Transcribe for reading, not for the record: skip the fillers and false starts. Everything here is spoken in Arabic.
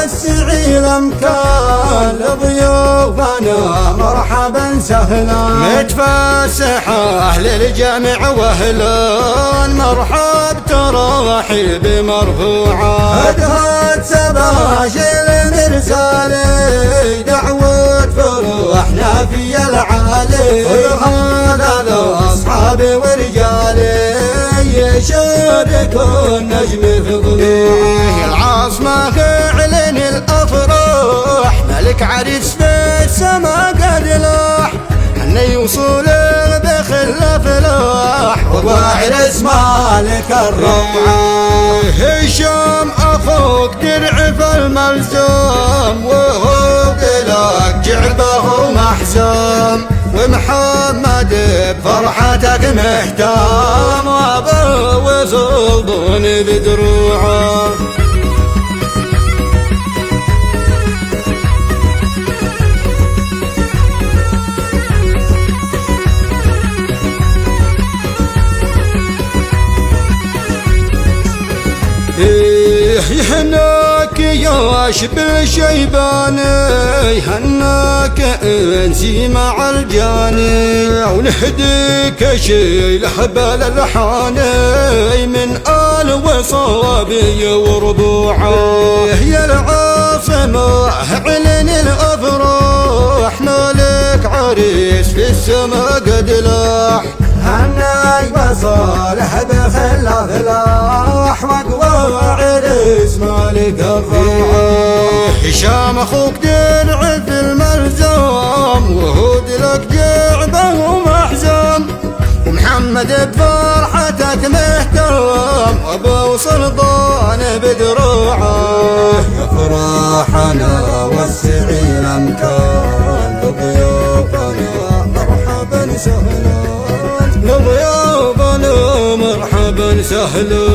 وسعي الامكان لضيوفنا مرحبا سهلا. متفسحه للجميع واهلا مرحب ترحيب مرفوعه. هدهد سباشر مرسالي دعوة فرحنا في العالي. هذا الاصحاب ورجالي يشاركوا النجم في ضلوعه. العاصمة اعلن الافراح ملك عريس في السما قد لاح. حنا يوصل بخل فلاح وعرس مالك الروعة. هشام اخوك درع في الملزوم وهو لك جعبه محزوم. ومحمد بفرحتك مهتم وابو وسلطان بدروعه. يهناك يا شبل شيباني هناك انسي مع الجاني. ونهديك شي لحبل الحاني من آل وصابي وربوعه. يا العاصمة اعلن الافراح مالك عريس في السما قد لاح. هناي بصالح بخل فلاح وقوى عرس مالك الروعة. هشام اخوك درع في الملزوم وهود لك جعبه محزوم. ومحمد بفرحتك مهتم وابو سلطان بدروعه. يا فرحنا وسعي الامكان لضيوفنا مرحبا سهلا. لضيوفنا مرحبا سهلا.